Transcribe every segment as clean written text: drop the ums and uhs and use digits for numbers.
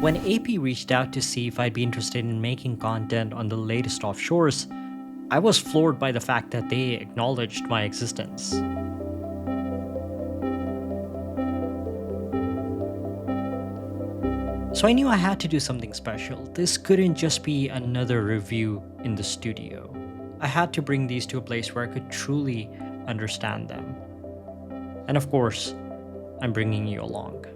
When AP reached out to see if I'd be interested in making content on the latest offshores, I was floored by the fact that they acknowledged my existence. So I knew I had to do something special. This couldn't just be another review in the studio. I had to bring these to a place where I could truly understand them. And of course, I'm bringing you along.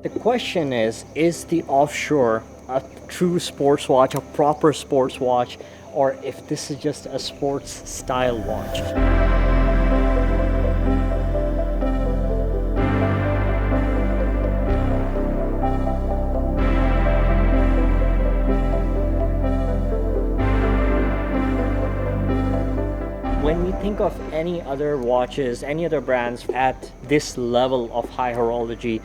The question is the Offshore a true sports watch, a proper sports watch, or if this is just a sports style watch? When we think of any other watches, any other brands at this level of high horology,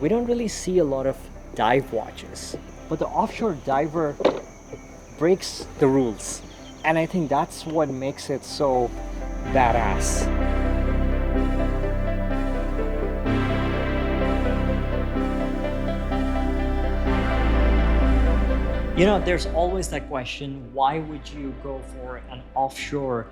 we don't really see a lot of dive watches. But the Offshore Diver breaks the rules. And I think that's what makes it so badass. You know, there's always that question, why would you go for an Offshore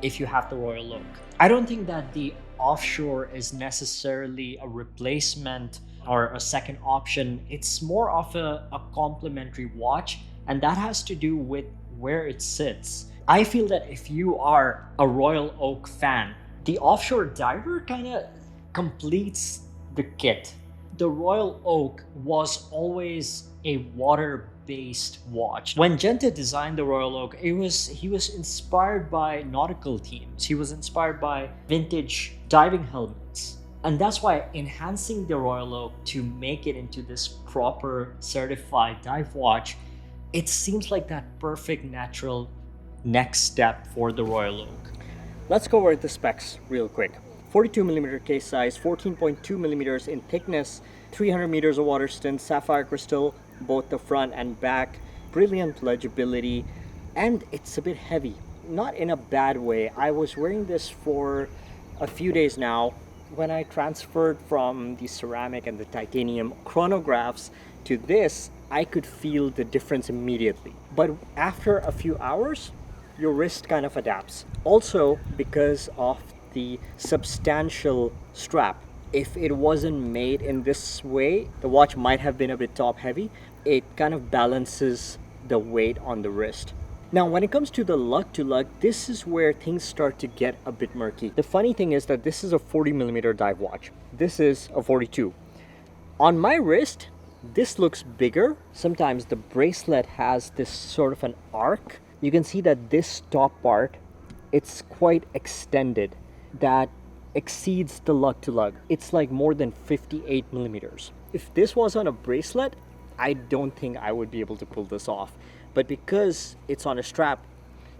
if you have the Royal Oak? I don't think that the Offshore is necessarily a replacement or a second option. It's more of a complementary watch, and that has to do with where it sits. I feel that if you are a Royal Oak fan, the Offshore Diver kind of completes the kit. The Royal Oak was always a water-based watch. When Genta designed the Royal Oak, he was inspired by nautical themes. He was inspired by vintage diving helmets. And that's why enhancing the Royal Oak to make it into this proper certified dive watch, it seems like that perfect natural next step for the Royal Oak. Let's go over the specs real quick. 42mm case size, 14.2mm in thickness, 300 meters of water stint, sapphire crystal, both the front and back, brilliant legibility, and it's a bit heavy. Not in a bad way. I was wearing this for a few days now. When I transferred from the ceramic and the titanium chronographs to this, I could feel the difference immediately. But after a few hours, your wrist kind of adapts. Also, because of the substantial strap. If it wasn't made in this way, the watch might have been a bit top heavy. It kind of balances the weight on the wrist. Now, when it comes to the lug to lug, this is where things start to get a bit murky. The funny thing is that this is a 40mm dive watch. This is a 42. On my wrist, this looks bigger. Sometimes the bracelet has this sort of an arc. You can see that this top part, it's quite extended. That exceeds the lug to lug. It's like more than 58mm. If this was on a bracelet, I don't think I would be able to pull this off. But because it's on a strap,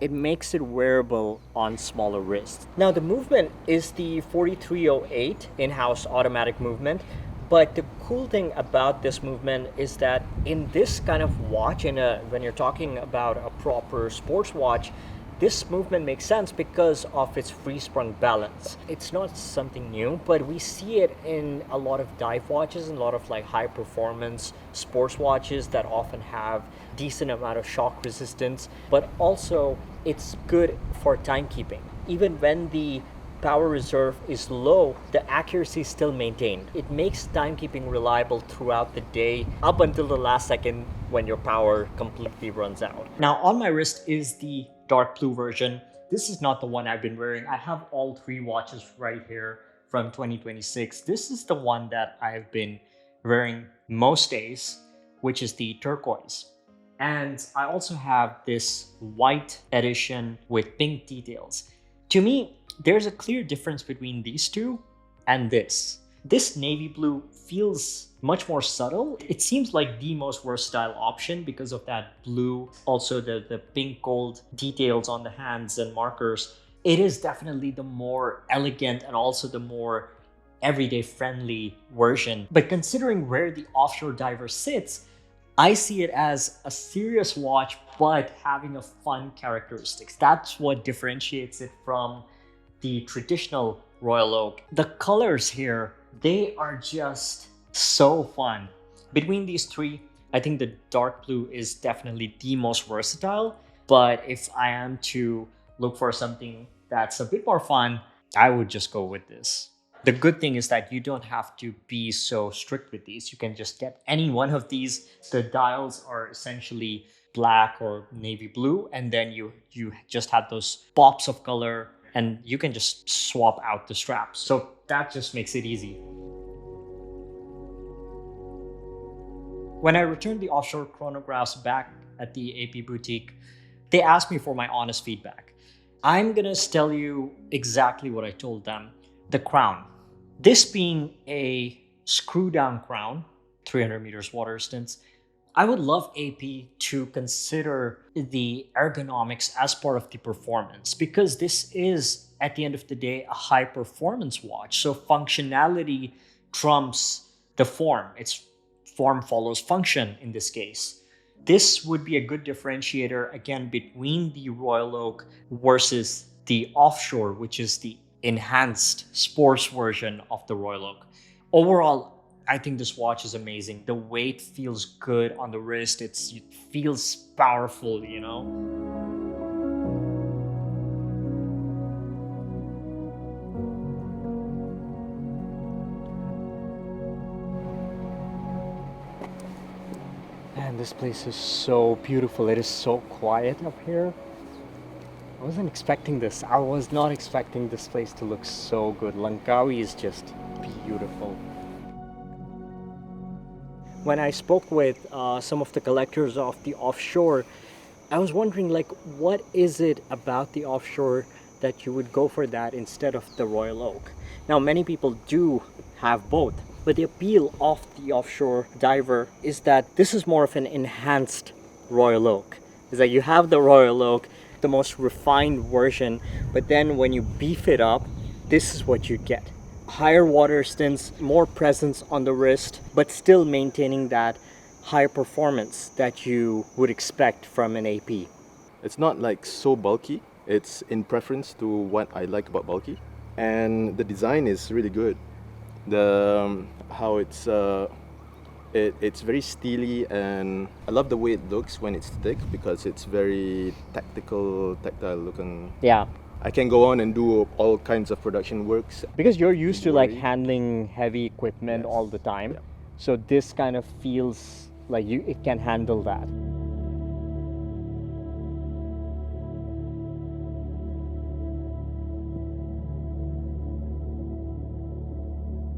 it makes it wearable on smaller wrists. Now the movement is the 4308 in-house automatic movement. But the cool thing about this movement is that in this kind of watch, when you're talking about a proper sports watch, this movement makes sense because of its free-sprung balance. It's not something new, but we see it in a lot of dive watches and a lot of like high-performance sports watches that often have decent amount of shock resistance, but also it's good for timekeeping. Even when the power reserve is low, the accuracy is still maintained. It makes timekeeping reliable throughout the day up until the last second when your power completely runs out. Now on my wrist is the dark blue version. This is not the one I've been wearing. I have all three watches right here from 2026. This is the one that I've been wearing most days, which is the turquoise. And I also have this white edition with pink details. To me, there's a clear difference between these two and this. This navy blue feels much more subtle. It seems like the most versatile option because of that blue, also the pink gold details on the hands and markers. It is definitely the more elegant and also the more everyday friendly version. But considering where the Offshore Diver sits, I see it as a serious watch, but having a fun characteristics. That's what differentiates it from the traditional Royal Oak. The colors here, they are just so fun. Between these three, I think the dark blue is definitely the most versatile. But if I am to look for something that's a bit more fun, I would just go with this. The good thing is that you don't have to be so strict with these. You can just get any one of these. The dials are essentially black or navy blue, and then you just have those pops of color, and you can just swap out the straps. So that just makes it easy. When I returned the offshore chronographs back at the AP boutique, they asked me for my honest feedback. I'm gonna tell you exactly what I told them. The crown. This being a screw down crown, 300 meters water distance, I would love AP to consider the ergonomics as part of the performance, because this is, at the end of the day, a high performance watch. So functionality trumps the form. It's form follows function in this case. This would be a good differentiator, again, between the Royal Oak versus the Offshore, which is the enhanced sports version of the Royal Oak. Overall, I think this watch is amazing. The weight feels good on the wrist. It feels powerful, you know? Man, this place is so beautiful. It is so quiet up here. I wasn't expecting this. I was not expecting this place to look so good. Langkawi is just beautiful. When I spoke with some of the collectors of the Offshore, I was wondering, like, what is it about the Offshore that you would go for that instead of the Royal Oak? Now, many people do have both, but the appeal of the Offshore Diver is that this is more of an enhanced Royal Oak. Is that you have the Royal Oak, the most refined version, but then when you beef it up, this is what you get. Higher water stints, more presence on the wrist, but still maintaining that high performance that you would expect from an AP. It's not like so bulky. It's in preference to what I like about bulky, and the design is really good. The how it's very steely, and I love the way it looks when it's thick because it's very tactile looking. Yeah, I can go on and do all kinds of production works. because you're used to like Worry. handling heavy equipment Yes. all the time. Yeah. So this kind of feels like it can handle that.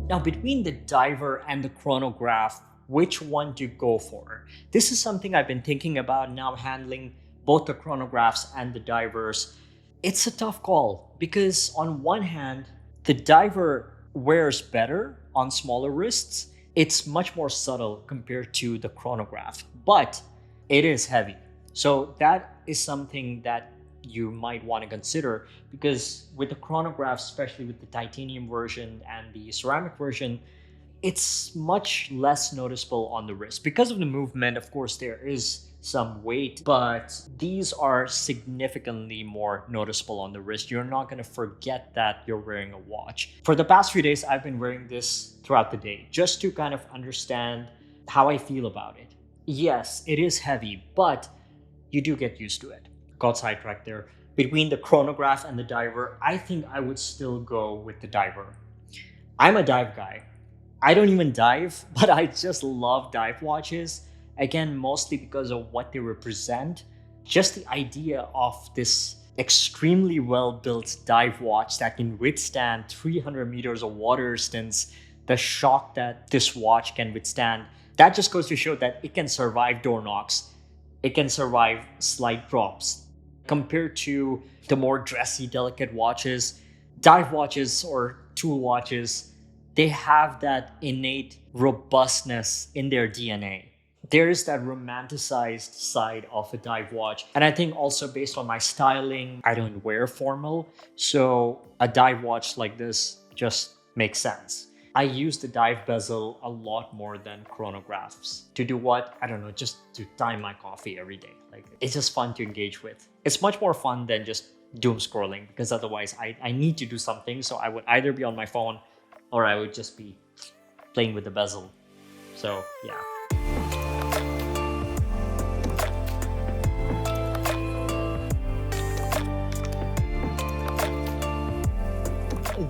Now, between the Diver and the Chronograph, which one to go for? This is something I've been thinking about now, handling both the chronographs and the divers. It's a tough call because, on one hand, the diver wears better on smaller wrists. It's much more subtle compared to the chronograph, but it is heavy. So that is something that you might want to consider, because with the chronograph, especially with the titanium version and the ceramic version, it's much less noticeable on the wrist. Because of the movement, of course, there is some weight, but these are significantly more noticeable on the wrist. You're not going to forget that you're wearing a watch. For the past few days, I've been wearing this throughout the day just to kind of understand how I feel about it. Yes, it is heavy, but you do get used to it. Got sidetracked there. Between the chronograph and the diver, I think I would still go with the diver. I'm a dive guy. I don't even dive, but I just love dive watches. Again, mostly because of what they represent. Just the idea of this extremely well-built dive watch that can withstand 300 meters of water resistance, the shock that this watch can withstand, that just goes to show that it can survive door knocks. It can survive slight drops. Compared to the more dressy, delicate watches, dive watches or tool watches, they have that innate robustness in their DNA. There is that romanticized side of a dive watch. And I think also based on my styling, I don't wear formal. So a dive watch like this just makes sense. I use the dive bezel a lot more than chronographs. To do what? I don't know, just to time my coffee every day. Like, it's just fun to engage with. It's much more fun than just doom scrolling, because otherwise I need to do something. So I would either be on my phone or I would just be playing with the bezel. So yeah.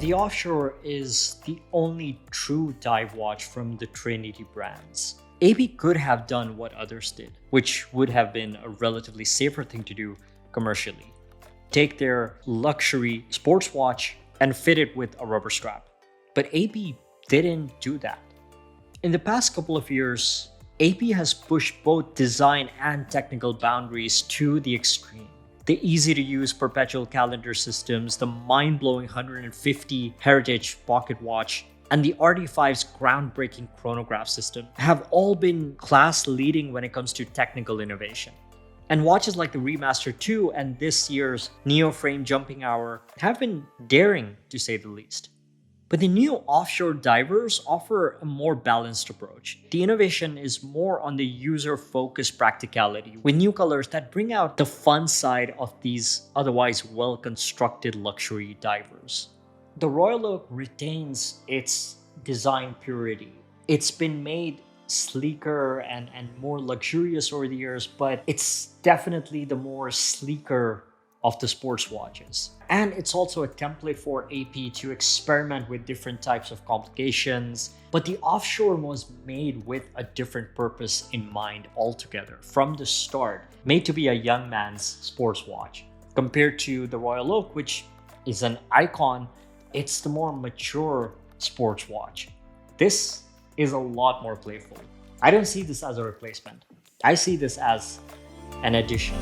the Offshore is the only true dive watch from the Trinity brands. AB could have done what others did, which would have been a relatively safer thing to do commercially. Take their luxury sports watch and fit it with a rubber strap. But AB didn't do that. In the past couple of years, AP has pushed both design and technical boundaries to the extreme. The easy-to-use perpetual calendar systems, the mind-blowing 150 heritage pocket watch, and the RD5's groundbreaking chronograph system have all been class-leading when it comes to technical innovation. And watches like the Remaster 2 and this year's Neo Frame Jumping Hour have been daring, to say the least. But the new Offshore Divers offer a more balanced approach. The innovation is more on the user-focused practicality, with new colors that bring out the fun side of these otherwise well-constructed luxury divers. The Royal Oak retains its design purity. It's been made sleeker and more luxurious over the years, but it's definitely the more sleeker of the sports watches. And it's also a template for AP to experiment with different types of complications. But the Offshore was made with a different purpose in mind altogether from the start, made to be a young man's sports watch. Compared to the Royal Oak, which is an icon, it's the more mature sports watch. This is a lot more playful. I don't see this as a replacement. I see this as an addition.